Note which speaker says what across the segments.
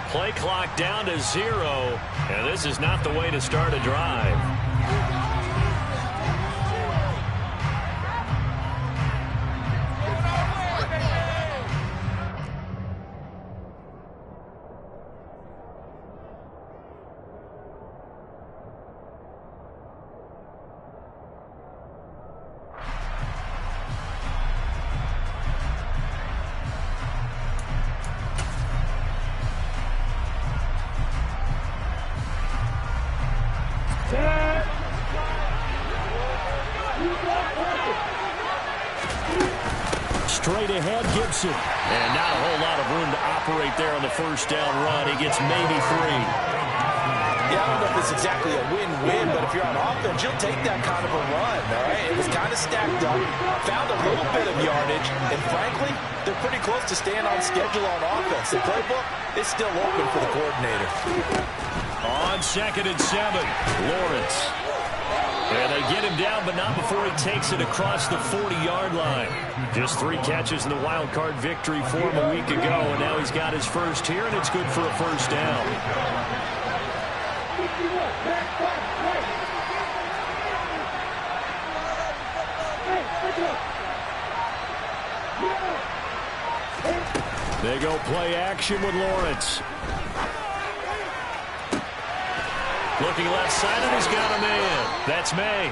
Speaker 1: Play clock down to 0, and this is not the way to start a drive.
Speaker 2: Straight ahead, Gibson.
Speaker 1: And not a whole lot of room to operate there on the first down run. He gets maybe 3.
Speaker 3: Yeah, I don't know if it's exactly a win-win, but if you're on offense, you'll take that kind of a run, all right? It was kind of stacked up, found a little bit of yardage, and frankly, they're pretty close to staying on schedule on offense. The playbook is still open for the coordinator.
Speaker 1: On 2nd and 7, Lawrence. And they get him down, but not before he takes it across the 40-yard line. Just 3 catches in the wild card victory for him a week ago, and now he's got his first here, and it's good for a first down. They go play action with Lawrence. Looking left side, and he's got a man. That's May.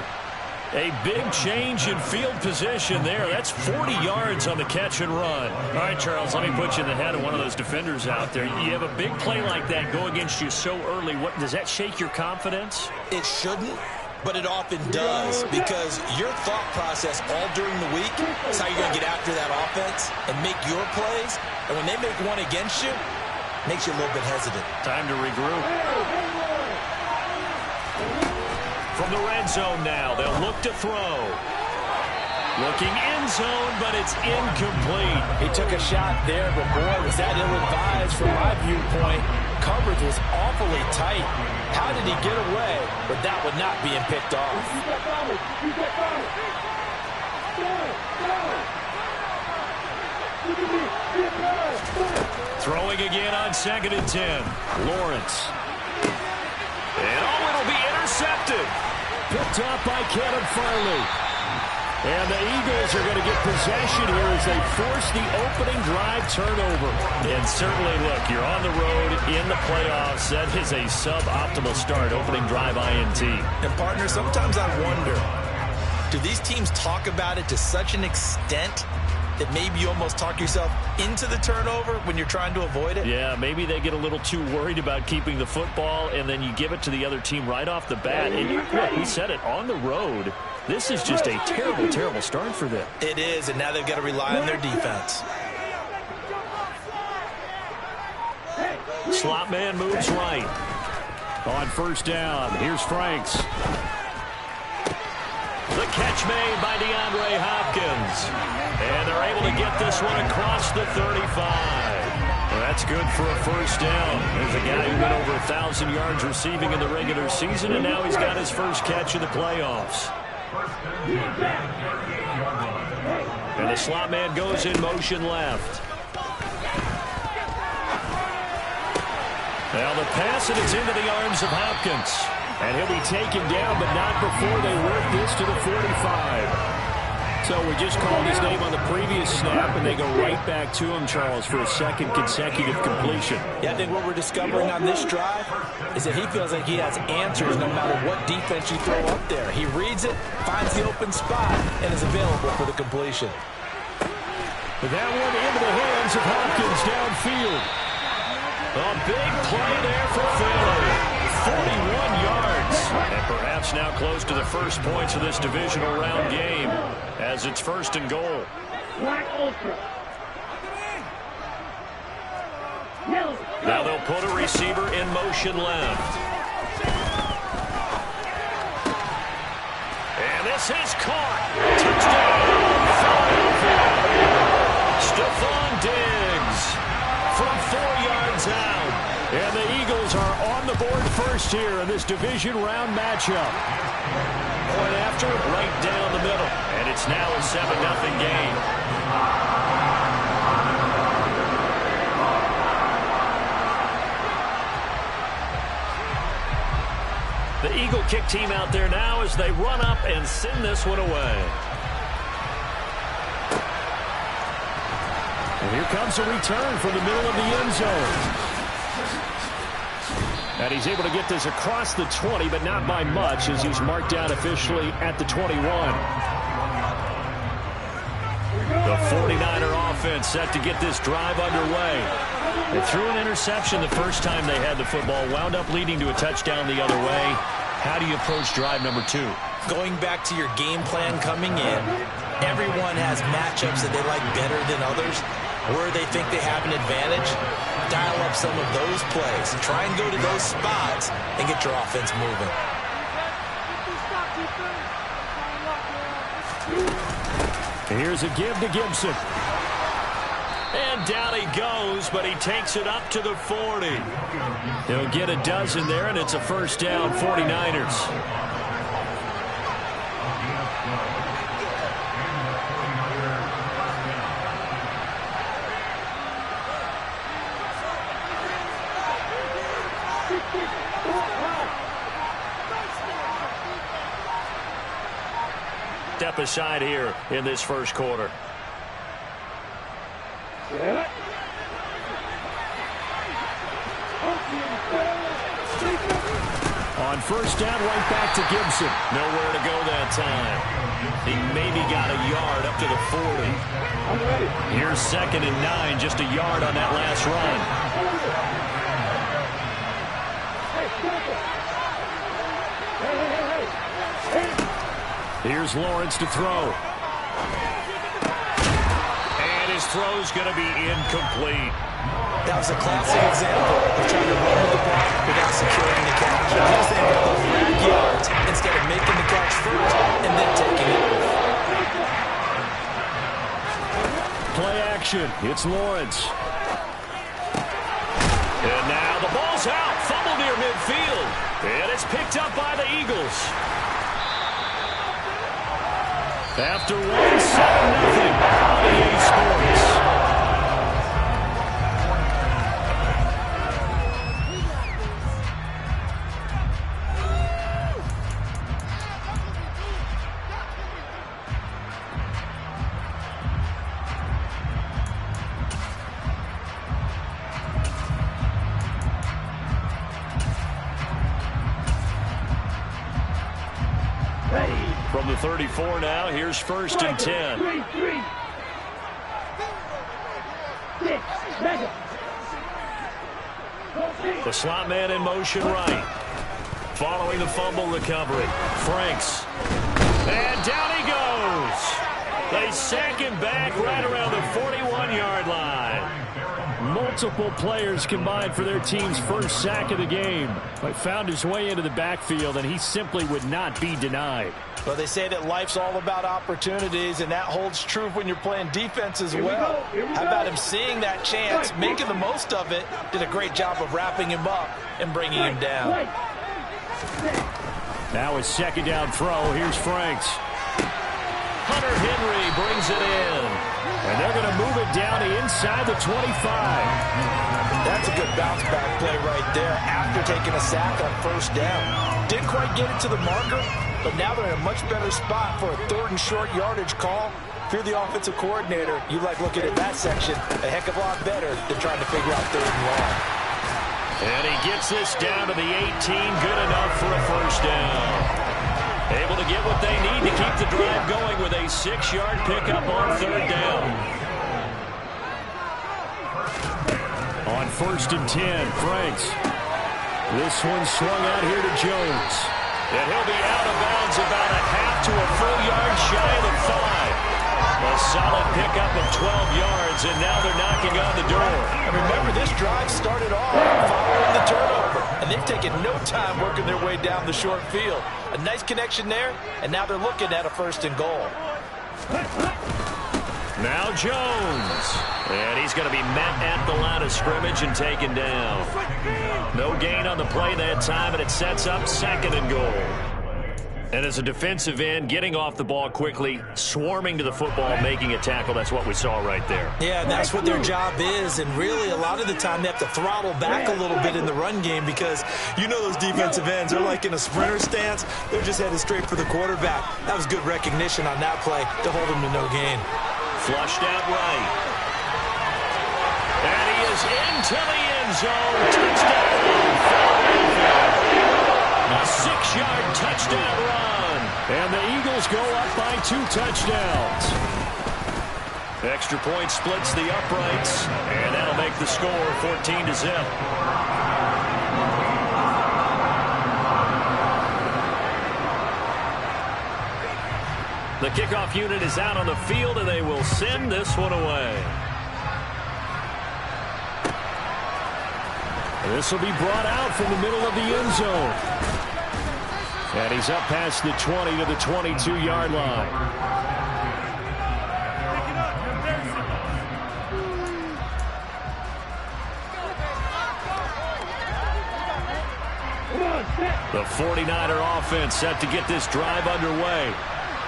Speaker 1: A big change in field position there. That's 40 yards on the catch and run. All right, Charles, let me put you in the head of one of those defenders out there. You have a big play like that go against you so early. What does that shake your confidence?
Speaker 3: It shouldn't, but it often does, because your thought process all during the week is how you're going to get after that offense and make your plays. And when they make one against you, it makes you a little bit hesitant.
Speaker 1: Time to regroup. From the red zone now, they'll look to throw. Looking end zone, but it's incomplete.
Speaker 3: He took a shot there, but boy, was that ill-advised from my viewpoint. Coverage was awfully tight. How did he get away with that one not being picked off?
Speaker 1: Throwing again on 2nd and 10. Lawrence. And it'll be intercepted.
Speaker 2: Picked off by Kevin Farley. And the Eagles are going to get possession here as they force the opening drive turnover.
Speaker 1: And certainly, look, you're on the road in the playoffs. That is a suboptimal start, opening drive INT.
Speaker 3: And, partner, sometimes I wonder, do these teams talk about it to such an extent that maybe you almost talk yourself into the turnover when you're trying to avoid it?
Speaker 1: Yeah, maybe they get a little too worried about keeping the football, and then you give it to the other team right off the bat. And look, we said it, on the road, this is just a terrible, terrible start for them.
Speaker 3: It is, and now they've got to rely on their defense.
Speaker 1: Slot man moves right. On first down, here's Franks. The catch made by DeAndre Hopkins. And they're able to get this one across the 35. Well, that's good for a first down. There's a guy who went over 1,000 yards receiving in the regular season, and now he's got his first catch in the playoffs. And the slot man goes in motion left. Now the pass, and it's into the arms of Hopkins. And he'll be taken down, but not before they work this to the 45. So we just called his name on the previous snap, and they go right back to him, Charles, for a second consecutive completion.
Speaker 3: Yeah, I think what we're discovering on this drive is that he feels like he has answers no matter what defense you throw up there. He reads it, finds the open spot, and is available for the completion.
Speaker 2: But that one into the hands of Hopkins downfield.
Speaker 1: A big play there for Philly. 41 yards. And perhaps now close to the first points of this divisional round game as it's 1st and goal. Now they'll put a receiver in motion left. And this is caught. Touchdown. Stephon Diggs from 4 yards out. And the Eagles are on the board first here in this division round matchup. Point after, right down the middle. And it's now a 7-0 game. Eagle kick team out there now as they run up and send this one away.
Speaker 2: And here comes a return from the middle of the end zone. And he's able to get this across the 20, but not by much, as he's marked down officially at the 21.
Speaker 1: The 49er offense set to get this drive underway. They threw an interception the first time they had the football, wound up leading to a touchdown the other way. How do you approach drive number 2?
Speaker 3: Going back to your game plan coming in, everyone has matchups that they like better than others, where they think they have an advantage. Dial up some of those plays. Try and go to those spots and get your offense moving.
Speaker 2: Here's a give to Gibson.
Speaker 1: And down he goes, but he takes it up to the 40. He'll get a dozen there, and it's a first down, 49ers. Step aside here in this first quarter.
Speaker 2: On first down, right back to Gibson.
Speaker 1: Nowhere to go that time. He maybe got a yard up to the 40. Here's 2nd and 9, just a yard on that last run.
Speaker 2: Here's Lawrence to throw.
Speaker 1: And his throw's going to be incomplete.
Speaker 3: That was a classic example of trying to run with the ball without securing the catch. He was able to rack yards instead of making the catch first and then taking it.
Speaker 2: Play action. It's Lawrence.
Speaker 1: And now the ball's out. Fumble near midfield. And it's picked up by the Eagles. After 1, 7-0 on EA Sports. From the 34 now, here's 1st and 10. The slot man in motion right. Following the fumble recovery. Franks. And down he goes. They sack him back right around the 41-yard line.
Speaker 2: Multiple players combined for their team's first sack of the game. But found his way into the backfield, and he simply would not be denied.
Speaker 3: Well, they say that life's all about opportunities, and that holds true when you're playing defense as well. How about him seeing that chance, making the most of it, did a great job of wrapping him up and bringing him down.
Speaker 2: Now it's 2nd down throw. Here's Franks.
Speaker 1: Hunter Henry brings it in.
Speaker 2: And they're going to move it down to inside the 25.
Speaker 3: That's a good bounce back play right there after taking a sack on first down. Didn't quite get it to the marker, but now they're in a much better spot for a 3rd and short yardage call. If you're the offensive coordinator, you like looking at that section a heck of a lot better than trying to figure out 3rd and long.
Speaker 1: And he gets this down to the 18, good enough for a first down. Able to get what they need to keep the drive going with a 6-yard pickup on 3rd down.
Speaker 2: On 1st and 10, Franks. This one swung out here to Jones.
Speaker 1: And he'll be out of bounds about a half to a full yard shy of the 5. A solid pickup of 12 yards, and now they're knocking on the door.
Speaker 3: And remember, this drive started off following the turnover, and they've taken no time working their way down the short field. A nice connection there, and now they're looking at a 1st and goal.
Speaker 1: Now Jones. And he's going to be met at the line of scrimmage and taken down. No gain on the play that time, and it sets up 2nd and goal. And as a defensive end, getting off the ball quickly, swarming to the football, making a tackle, that's what we saw right there.
Speaker 3: Yeah, and that's what their job is. And really, a lot of the time, they have to throttle back a little bit in the run game because you know those defensive ends, they're like in a sprinter stance. They're just headed straight for the quarterback. That was good recognition on that play to hold him to no gain.
Speaker 1: Flushed out right. And he is into the end zone. Touchdown. A 6-yard touchdown run.
Speaker 2: And the Eagles go up by 2 touchdowns.
Speaker 1: Extra point splits the uprights, and that'll make the score 14-0. The kickoff unit is out on the field, and they will send this one away.
Speaker 2: This will be brought out from the middle of the end zone. And he's up past the 20 to the 22-yard line.
Speaker 1: The 49er offense set to get this drive underway.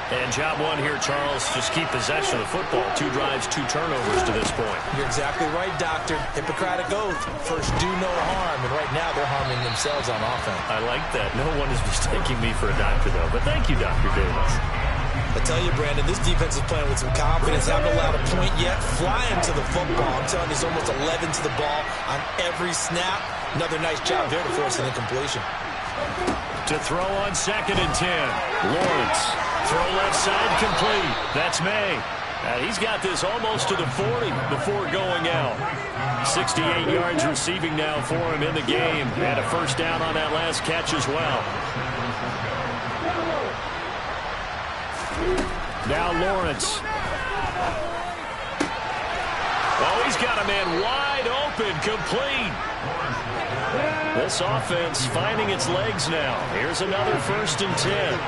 Speaker 1: And job one here, Charles, just keep possession of the football. 2 drives, 2 turnovers to this point.
Speaker 3: You're exactly right, Doctor. Hippocratic oath. First, do no harm. And right now, they're harming themselves on offense.
Speaker 1: I like that. No one is mistaking me for a doctor, though. But thank you, Dr. Davis.
Speaker 3: I tell you, Brandon, this defense is playing with some confidence. Haven't allowed a point yet. Flying to the football. I'm telling you, it's almost 11 to the ball on every snap. Another nice job there to force an incompletion.
Speaker 1: To throw on 2nd and 10. Lawrence. Throw left side complete. That's May. He's got this almost to the 40 before going out. 68 yards receiving now for him in the game. And a first down on that last catch as well.
Speaker 2: Now Lawrence.
Speaker 1: Oh, he's got a man wide open, complete. This offense finding its legs now. Here's another 1st and 10.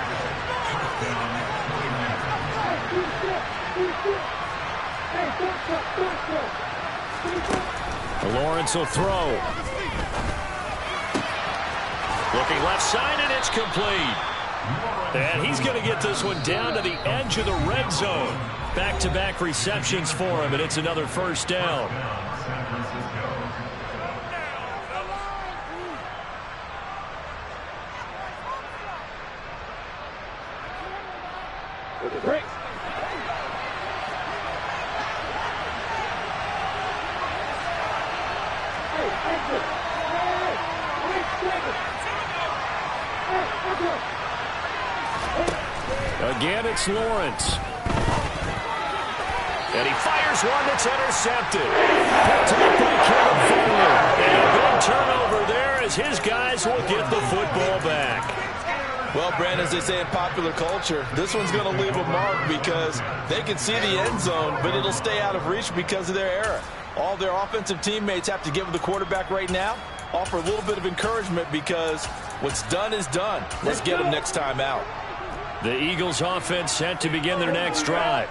Speaker 2: Lawrence will throw.
Speaker 1: Looking left side, and it's complete. And he's going to get this one down to the edge of the red zone. Back-to-back receptions for him, and it's another first down.
Speaker 2: Again, it's Lawrence.
Speaker 1: And he fires one that's intercepted.
Speaker 2: Picked up by Caleb Farley.
Speaker 1: And a big turnover there as his guys will get the football back.
Speaker 3: Well, Brandon, as they say in popular culture, this one's going to leave a mark because they can see the end zone, but it'll stay out of reach because of their error. All their offensive teammates have to give the quarterback right now, offer a little bit of encouragement because what's done is done. Let's get them next time out.
Speaker 1: The Eagles offense set to begin their next drive.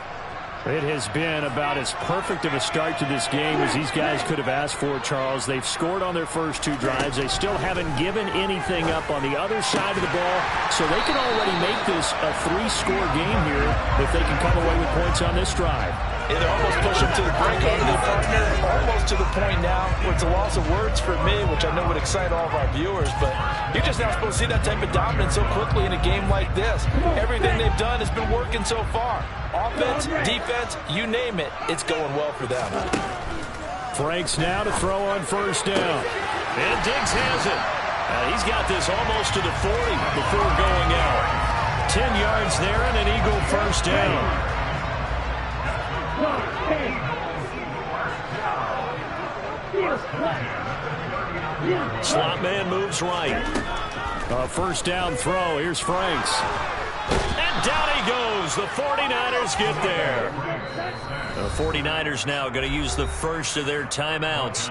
Speaker 2: It has been about as perfect of a start to this game as these guys could have asked for, Charles. They've scored on their first 2 drives. They still haven't given anything up on the other side of the ball, so they can already make this a 3-score game here if they can come away with points on this drive.
Speaker 3: Yeah, they're almost pushing to the brink, aren't they, partner? Almost to the point now where it's a loss of words for me, which I know would excite all of our viewers, but you're just not supposed to see that type of dominance so quickly in a game like this. Everything they've done has been working so far. Offense, defense, you name it, it's going well for them.
Speaker 2: Franks now to throw on first down.
Speaker 1: And Diggs has it. He's got this almost to the 40 before going out. 10 yards there and an Eagle first down. Slot man moves right.
Speaker 2: First down throw. Here's Franks.
Speaker 1: And down he goes. The 49ers get there. The 49ers now going to use the first of their timeouts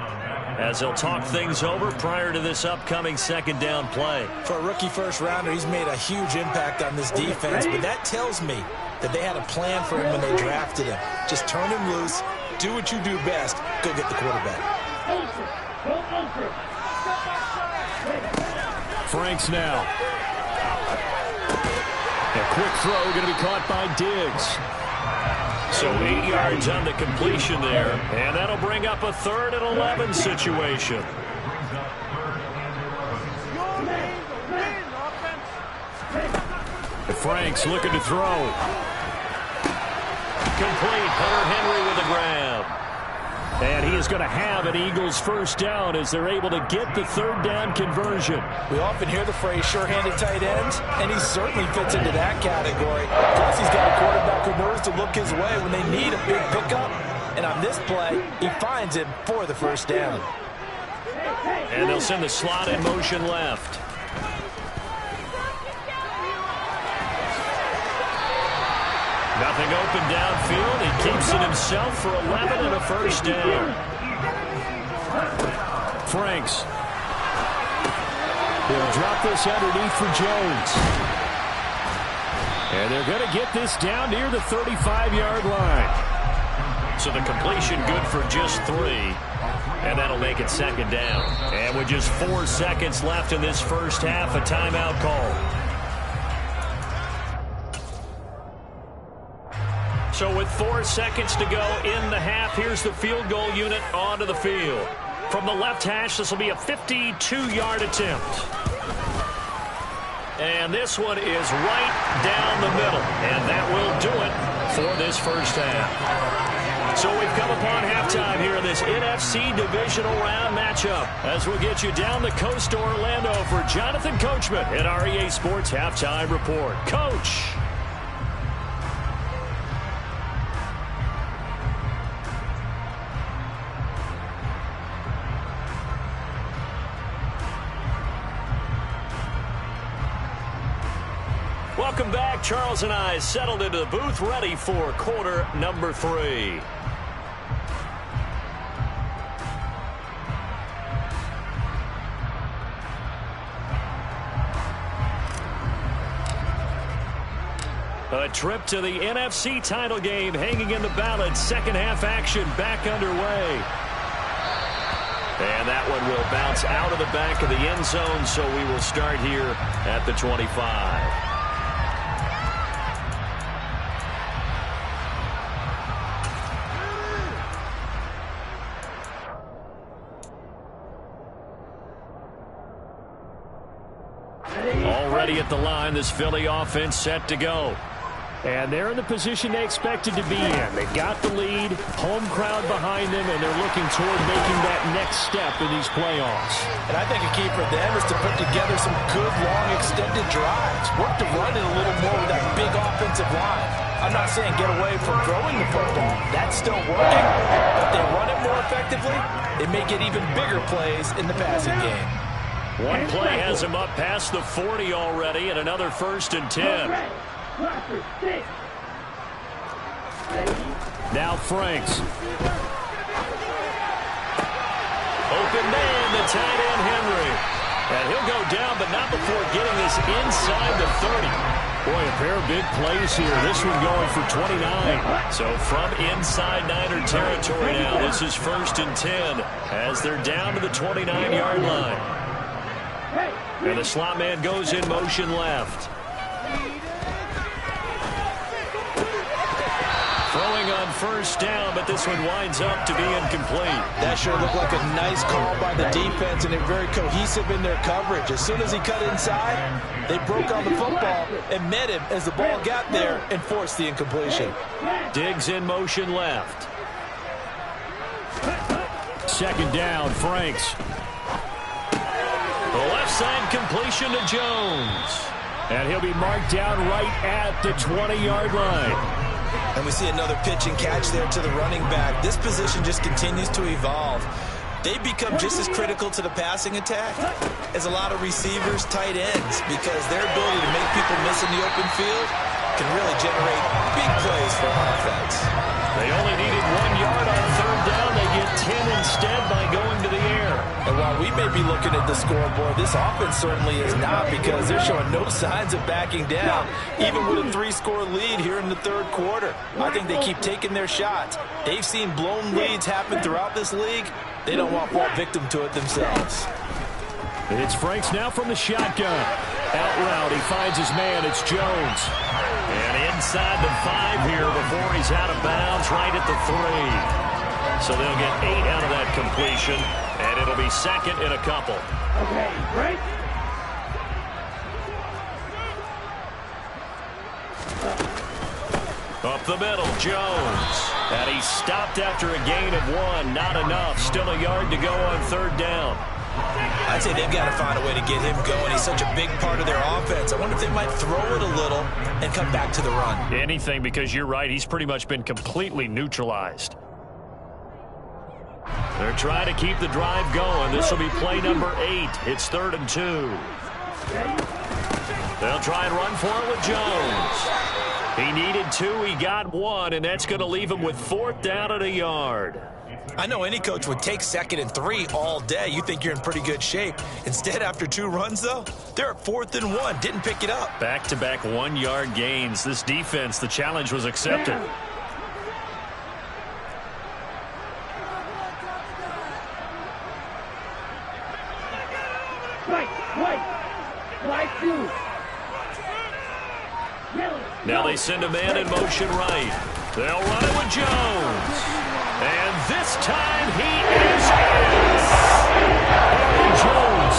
Speaker 1: as they'll talk things over prior to this upcoming 2nd down play.
Speaker 3: For a rookie first-rounder, he's made a huge impact on this defense, but that tells me that they had a plan for him when they drafted him. Just turn him loose, do what you do best, go get the quarterback.
Speaker 2: Franks now. A quick throw going to be caught by Diggs.
Speaker 1: So 8 yards on the completion there, and that'll bring up a 3rd and 11 situation.
Speaker 2: Franks looking to throw.
Speaker 1: Complete. Hunter Henry with the grab.
Speaker 2: And he is going to have an Eagles first down as they're able to get the 3rd down conversion.
Speaker 3: We often hear the phrase sure-handed tight ends, and he certainly fits into that category. Plus, he's got a quarterback who knows to look his way when they need a big pickup. And on this play, he finds him for the first down.
Speaker 1: And they'll send the slot in motion left. Nothing open downfield. He keeps it himself for 11 and a first down.
Speaker 2: Franks. He'll drop this underneath for Jones. And they're going to get this down near the 35-yard line.
Speaker 1: So the completion good for just 3. And that'll make it 2nd down. And with just 4 seconds left in this first half, a timeout call. So with 4 seconds to go in the half, here's the field goal unit onto the field. From the left hash, this will be a 52-yard attempt. And this one is right down the middle. And that will do it for this first half. So we've come upon halftime here in this NFC divisional round matchup as we'll get you down the coast to Orlando for Jonathan Coachman at our EA Sports Halftime Report. Coach. Welcome back. Charles and I settled into the booth ready for quarter number 3. A trip to the NFC title game hanging in the balance. Second half action back underway. And that one will bounce out of the back of the end zone, so we will start here at the 25. Already at the line, this Philly offense set to go.
Speaker 2: And they're in the position they expected to be in. They got the lead, home crowd behind them, and they're looking toward making that next step in these playoffs.
Speaker 3: And I think a key for them is to put together some good, long, extended drives. Work to run it a little more with that big offensive line. I'm not saying get away from throwing the football. That's still working. But they run it more effectively, they may get even bigger plays in the passing game.
Speaker 1: One play has him up past the 40 already, and another 1st and 10.
Speaker 2: Now Franks.
Speaker 1: Open man, the tight end Henry. And he'll go down, but not before getting this inside the 30.
Speaker 2: Boy, a pair of big plays here. This one going for 29.
Speaker 1: So from inside Niner territory now, this is 1st and 10 as they're down to the 29-yard line. And the slot man goes in motion left. Throwing on 1st down, but this one winds up to be incomplete.
Speaker 3: That sure looked like a nice call by the defense, and they're very cohesive in their coverage. As soon as he cut inside, they broke on the football and met him as the ball got there and forced the incompletion.
Speaker 1: Diggs in motion left.
Speaker 2: 2nd down, Franks.
Speaker 1: The left side completion to Jones.
Speaker 2: And he'll be marked down right at the 20-yard line.
Speaker 3: And we see another pitch and catch there to the running back. This position just continues to evolve. They become just as critical to the passing attack as a lot of receivers, tight ends, because their ability to make people miss in the open field can really generate big plays for offense.
Speaker 1: They only needed 1 yard on 3rd down. They get 10 instead by going to the air.
Speaker 3: And while we may be looking at the scoreboard, this offense certainly is not, because they're showing no signs of backing down, even with a 3-score lead here in the 3rd quarter. I think they keep taking their shots. They've seen blown leads happen throughout this league. They don't want to fall victim to it themselves.
Speaker 2: It's Franks now from the shotgun. Out route, he finds his man. It's Jones.
Speaker 1: And inside the 5 here before he's out of bounds, right at the 3. So they'll get 8 out of that completion, and it'll be second in a couple.
Speaker 4: Okay, break.
Speaker 1: Up the middle, Jones. And he stopped after a gain of 1. Not enough. Still a yard to go on 3rd down.
Speaker 3: I'd say they've got to find a way to get him going. He's such a big part of their offense. I wonder if they might throw it a little and come back to the run.
Speaker 1: Anything, because you're right. He's pretty much been completely neutralized. They're trying to keep the drive going. This will be play number 8. It's 3rd and 2. They'll try and run for it with Jones. He needed 2. He got 1, and that's going to leave him with 4th down and a yard.
Speaker 3: I know any coach would take 2nd and 3 all day. You think you're in pretty good shape. Instead, after 2 runs, though, they're at 4th and 1. Didn't pick it up.
Speaker 1: Back-to-back 1-yard gains. This defense, the challenge was accepted. Now they send a man in motion right. They'll run it with Jones. And this time he is in. Aaron Jones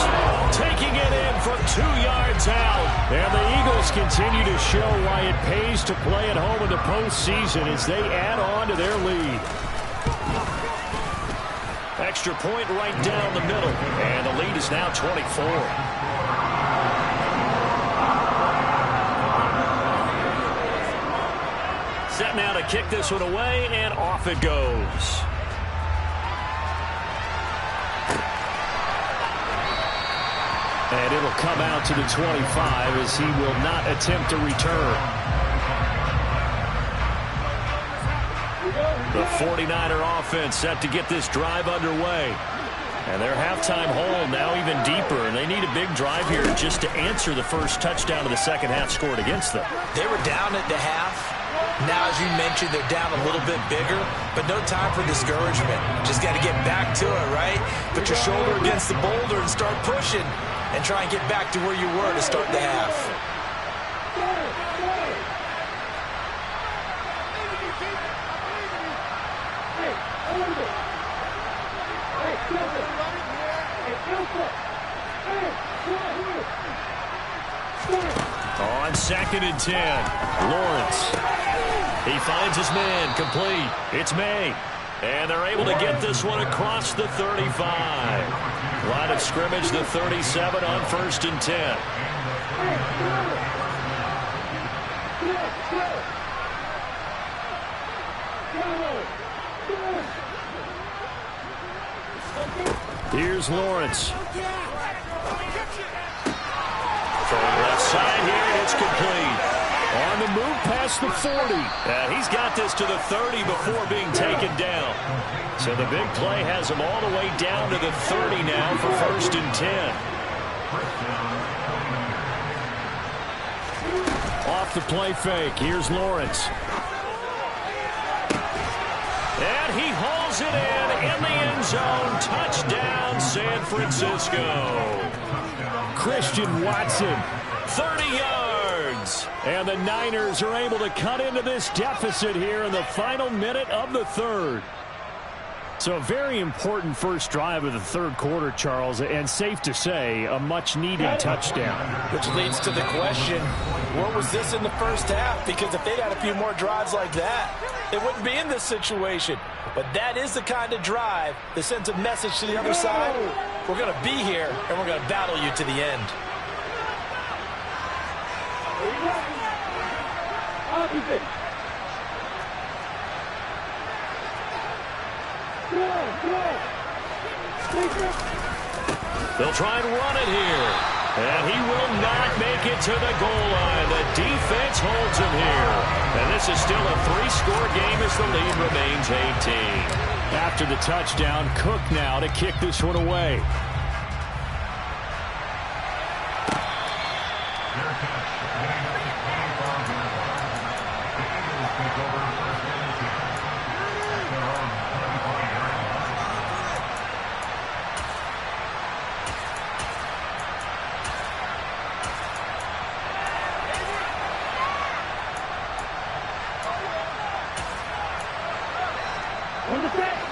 Speaker 1: taking it in from 2 yards out.
Speaker 2: And the Eagles continue to show why it pays to play at home in the postseason as they add on to their lead.
Speaker 1: Extra point right down the middle. And the lead is now 24. Set now to kick this one away, and off it goes.
Speaker 2: And it'll come out to the 25 as he will not attempt to return.
Speaker 1: The 49er offense set to get this drive underway. And their halftime hole now even deeper, and they need a big drive here just to answer the first touchdown of the second half scored against them.
Speaker 3: They were down at the half. Now, as you mentioned, they're down a little bit bigger, but no time for discouragement. Just got to get back to it, right? Put your shoulder against the boulder and start pushing and try and get back to where you were to start the half.
Speaker 1: On 2nd and 10, Lawrence. He finds his man, complete. It's May. And they're able to get this one across the 35. Line of scrimmage, the 37 on 1st and 10.
Speaker 2: Here's Lawrence.
Speaker 1: From left side here, and it's complete.
Speaker 2: On the move past the 40.
Speaker 1: He's got this to the 30 before being taken down. So the big play has him all the way down to the 30 now for 1st and 10.
Speaker 2: Off the play fake. Here's Lawrence.
Speaker 1: And he hauls it in the end zone. Touchdown, San Francisco.
Speaker 2: Christian Watson.
Speaker 1: 30 yards.
Speaker 2: And the Niners are able to cut into this deficit here in the final minute of the 3rd. So a very important first drive of the 3rd quarter, Charles, and safe to say, a much-needed touchdown.
Speaker 3: Which leads to the question, where was this in the first half? Because if they'd had a few more drives like that, they wouldn't be in this situation. But that is the kind of drive that sends a message to the other side. We're going to be here, and we're going to battle you to the end.
Speaker 1: They'll try and run it here. And he will not make it to the goal line. The defense holds him here. And this is still a 3-score game as the lead remains 18.
Speaker 2: After the touchdown, Cook now to kick this one away.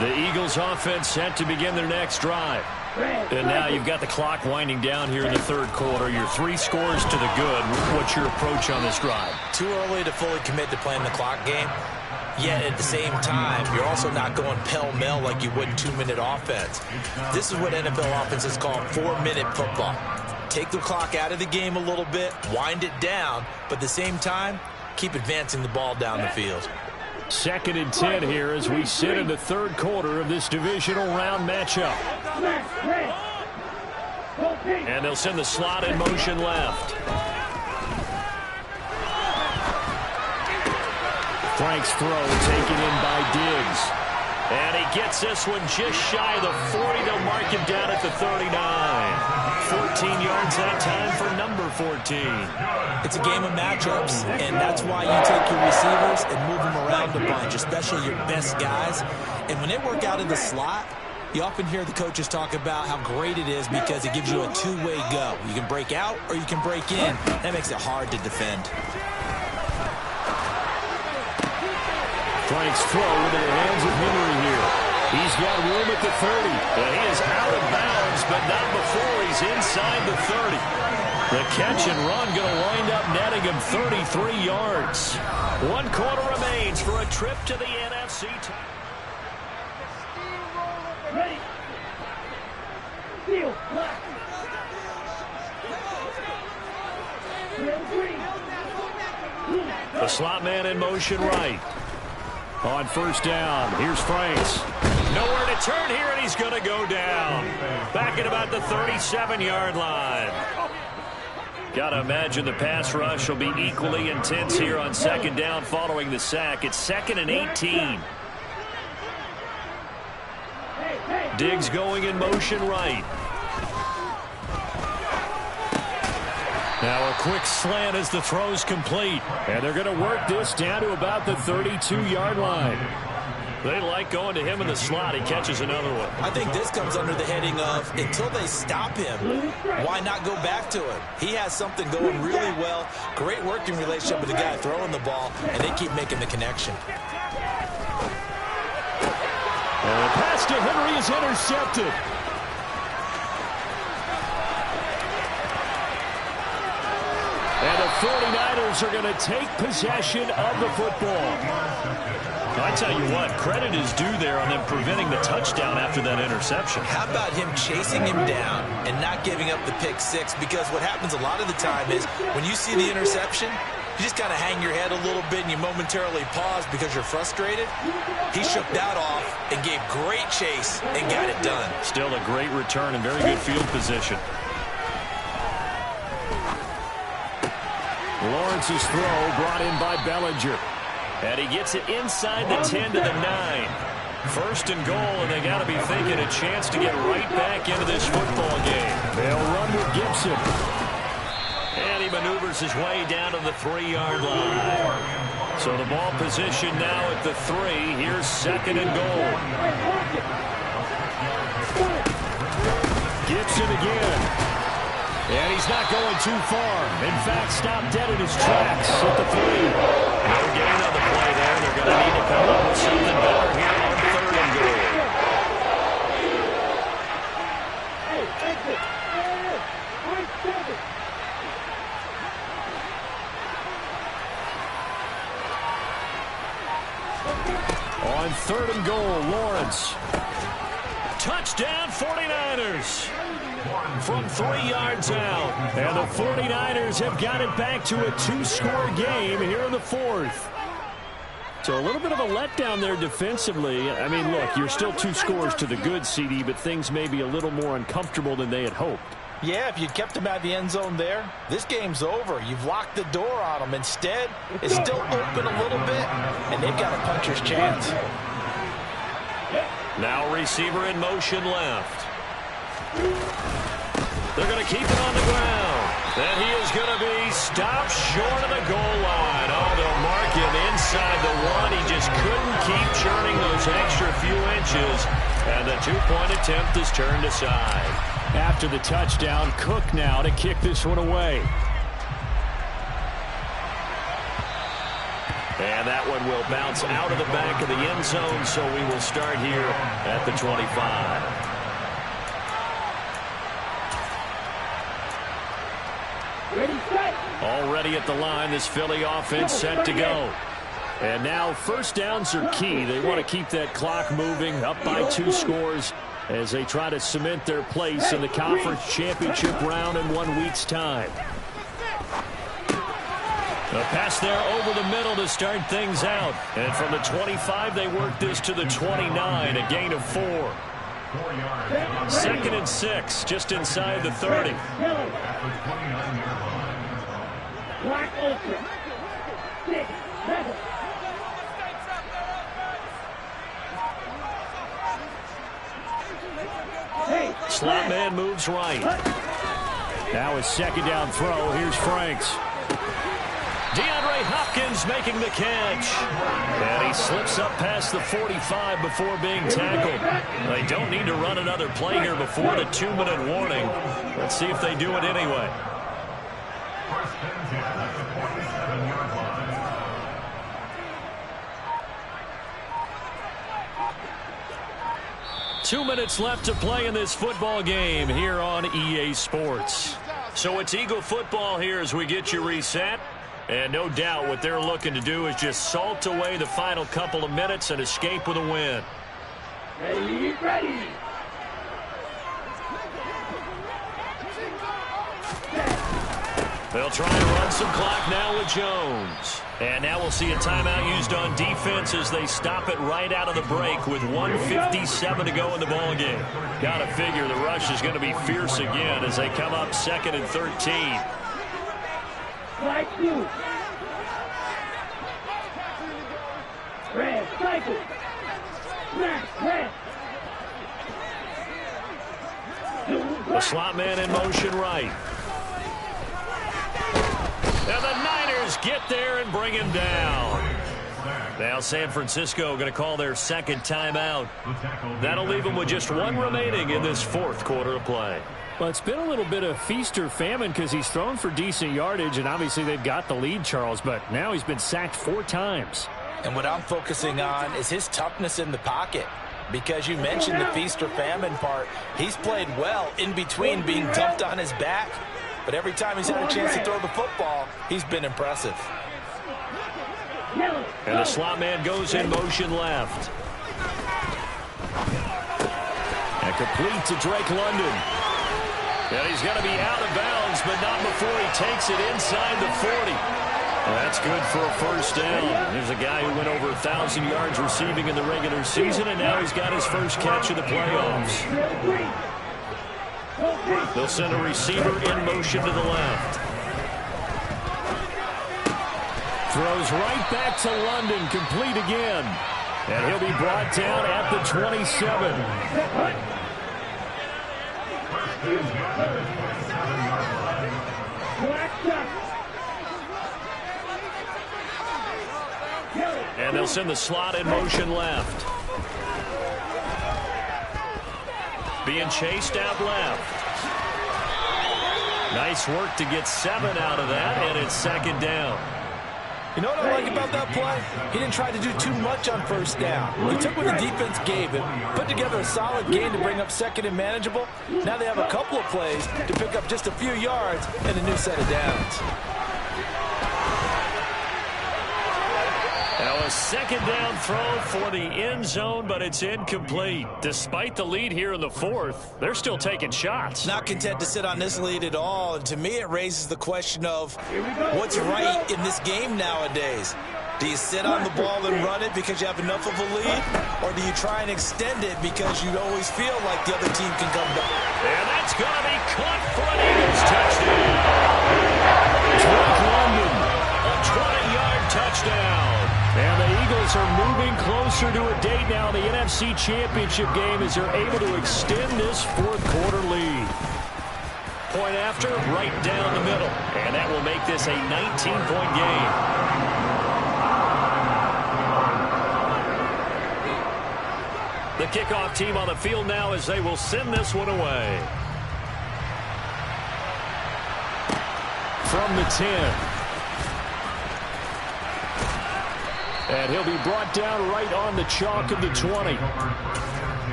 Speaker 1: The Eagles offense set to begin their next drive. And now you've got the clock winding down here in the third quarter. Your 3 scores to the good. What's your approach on this drive?
Speaker 3: Too early to fully commit to playing the clock game. Yet at the same time, you're also not going pell-mell like you would in 2-minute offense. This is what NFL offenses call 4-minute football. Take the clock out of the game a little bit, wind it down, but at the same time, keep advancing the ball down the field.
Speaker 2: 2nd and 10 here as we sit in the third quarter of this divisional round matchup.
Speaker 1: And they'll send the slot in motion left.
Speaker 2: Frank's throw taken in by Diggs.
Speaker 1: And he gets this one just shy of the 40. They'll mark him down at the 39. 14 yards that time for number 14.
Speaker 3: It's a game of matchups, and that's why you take your receivers and move them around a bunch, especially your best guys. And when they work out in the slot, you often hear the coaches talk about how great it is because it gives you a two-way go. You can break out or you can break in. That makes it hard to defend.
Speaker 2: Frank's throw into the hands of Henry here. He's got room at the 30.
Speaker 1: And he is out of bounds, but not before he's inside the 30. The catch and run going to wind up netting him 33 yards. 1 quarter remains for a trip to the NFC. The slot man in motion right.
Speaker 2: On first down, here's Franks.
Speaker 1: Nowhere to turn here, and he's going to go down. Back at about the 37-yard line. Got to imagine the pass rush will be equally intense here on 2nd down following the sack. It's 2nd and 18. Diggs going in motion right. Now a quick slant as the throw's complete.
Speaker 2: And they're going to work this down to about the 32-yard line.
Speaker 1: They like going to him in the slot. He catches another one.
Speaker 3: I think this comes under the heading of, until they stop him, why not go back to him? He has something going really well. Great working relationship with the guy throwing the ball, and they keep making the connection.
Speaker 2: And the pass to Henry is intercepted. And the 49ers are going to take possession of the football.
Speaker 1: I tell you what, credit is due there on them preventing the touchdown after that interception.
Speaker 3: How about him chasing him down and not giving up the pick six? Because what happens a lot of the time is when you see the interception, you just kind of hang your head a little bit and you momentarily pause because you're frustrated. He shook that off and gave great chase and got it done.
Speaker 1: Still a great return and very good field position.
Speaker 2: Lawrence's throw brought in by Bellinger.
Speaker 1: And he gets it inside the 10 to the 9. 1st and goal, and they got to be thinking a chance to get right back into this football game.
Speaker 2: They'll run with Gibson.
Speaker 1: And he maneuvers his way down to the 3-yard line. So the ball position now at the 3. Here's 2nd and goal.
Speaker 2: Gibson again. And he's not going too far. In fact, stopped dead in his tracks at the 3.
Speaker 1: No gain on the play there. They're going to need to come up with something better here on 3rd and goal.
Speaker 2: On 3rd and goal, Lawrence.
Speaker 1: Touchdown, 49ers. From 3 yards out.
Speaker 2: And the 49ers have got it back to a 2-score game here in the 4th. So a little bit of a letdown there defensively. I mean, look, you're still 2 scores to the good, CD, but things may be a little more uncomfortable than they had hoped.
Speaker 3: Yeah, if you'd kept them out of the end zone there, this game's over. You've locked the door on them. Instead, it's still open a little bit, and they've got a puncher's chance.
Speaker 1: Now receiver in motion left. They're going to keep it on the ground. And he is going to be stopped short of the goal line. Oh, they'll mark him inside the 1. He just couldn't keep churning those extra few inches. And the 2-point attempt is turned aside.
Speaker 2: After the touchdown, Cook now to kick this one away.
Speaker 1: And that one will bounce out of the back of the end zone, so we will start here at the 25. Already at the line, this Philly offense set to go. And now first downs are key. They want to keep that clock moving, up by 2 scores as they try to cement their place in the conference championship round in 1 week's time. A pass there over the middle to start things out. And from the 25, they work this to the 29, a gain of 4. 2nd and 6, just inside the 30. Slot man moves right.
Speaker 2: Now his 2nd down throw. Here's Franks.
Speaker 1: DeAndre Hopkins making the catch. And he slips up past the 45 before being tackled. They don't need to run another play here before the 2-minute warning. Let's see if they do it anyway. 2 minutes left to play in this football game here on EA Sports. So it's Eagle football here as we get you reset. And no doubt what they're looking to do is just salt away the final couple of minutes and escape with a win.
Speaker 4: Ready.
Speaker 1: They'll try and run some clock now with Jones. And now we'll see a timeout used on defense as they stop it right out of the break with 1:57 to go in the ballgame. Got to figure the rush is going to be fierce again as they come up 2nd and 13.
Speaker 4: Red, cycle. Red.
Speaker 1: The slot man in motion right. And the Niners get there and bring him down. Now San Francisco going to call their 2nd timeout. That'll leave them with just 1 remaining in this 4th quarter of play.
Speaker 2: Well, it's been a little bit of feast or famine because he's thrown for decent yardage, and obviously they've got the lead, Charles, but now he's been sacked 4 times.
Speaker 3: And what I'm focusing on is his toughness in the pocket. Because you mentioned the feast or famine part, he's played well in between being dumped on his back. But every time he's had a chance to throw the football, he's been impressive.
Speaker 1: And the slot man goes in motion left. And complete to Drake London. And he's going to be out of bounds, but not before he takes it inside the 40. Well, that's good for a first down. There's a guy who went over 1,000 yards receiving in the regular season, and now he's got his first catch of the playoffs. They'll send a receiver in motion to the left.
Speaker 2: Throws right back to London, complete again. And he'll be brought down at the 27.
Speaker 1: And they'll send the slot in motion left. Being chased out left. Nice work to get 7 out of that, and it's 2nd down.
Speaker 3: You know what I like about that play? He didn't try to do too much on first down. He took what the defense gave him, put together a solid game to bring up 2nd and manageable. Now they have a couple of plays to pick up just a few yards and a new set of downs.
Speaker 1: Now a 2nd down throw for the end zone, but it's incomplete. Despite the lead here in the 4th, they're still taking shots.
Speaker 3: Not content to sit on this lead at all. And to me, it raises the question of what's right in this game nowadays. Do you sit on the ball and run it because you have enough of a lead? Or do you try and extend it because you always feel like the other team can come back?
Speaker 1: And that's going to be caught for an Eagles touchdown.
Speaker 2: Drake London.
Speaker 1: A 20-yard touchdown.
Speaker 2: And the Eagles are moving closer to a date now in the NFC Championship game as they're able to extend this 4th quarter lead.
Speaker 1: Point after, right down the middle. And that will make this a 19-point game. The kickoff team on the field now as they will send this one away. From the 10.
Speaker 2: And he'll be brought down right on the chalk of the 20.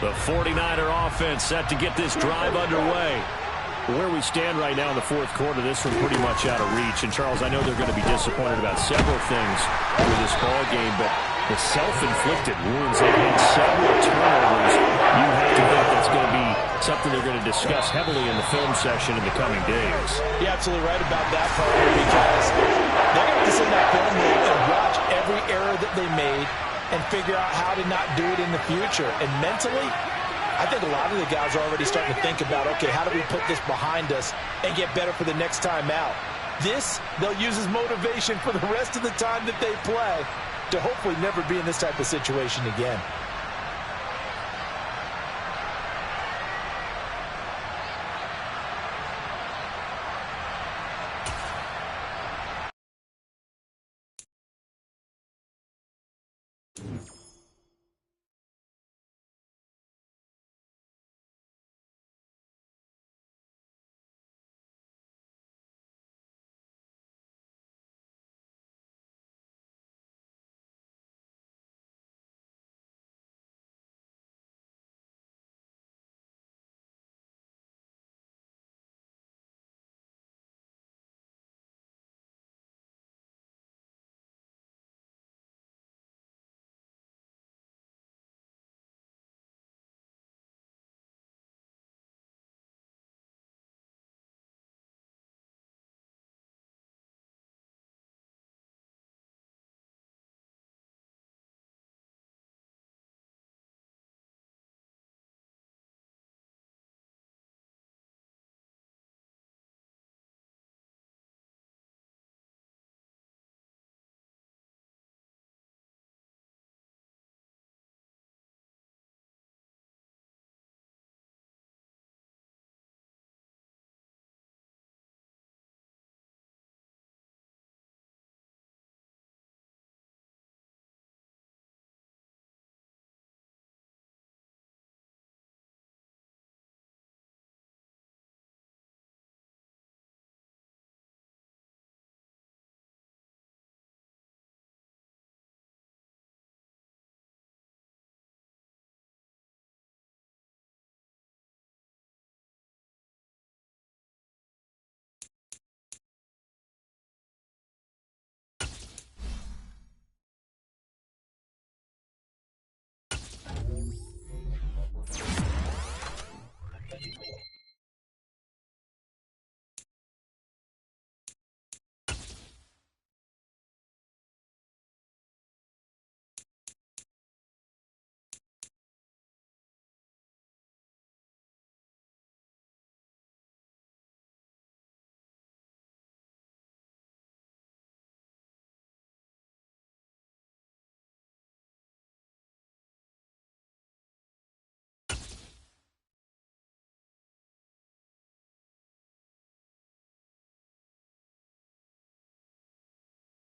Speaker 1: The 49er offense set to get this drive underway.
Speaker 2: Where we stand right now in the fourth quarter, this one pretty much out of reach. And, Charles, I know they're going to be disappointed about several things with this ball game, but the self-inflicted wounds, they've had several turnovers. You have to think that's going to be something they're going to discuss heavily in the film session in the coming days.
Speaker 3: You're absolutely right about that, partner, because they're going to have to sit in that film room and watch every error that they made and figure out how to not do it in the future. And mentally, I think a lot of the guys are already starting to think about, okay, how do we put this behind us and get better for the next time out? This, they'll use as motivation for the rest of the time that they play to hopefully never be in this type of situation again.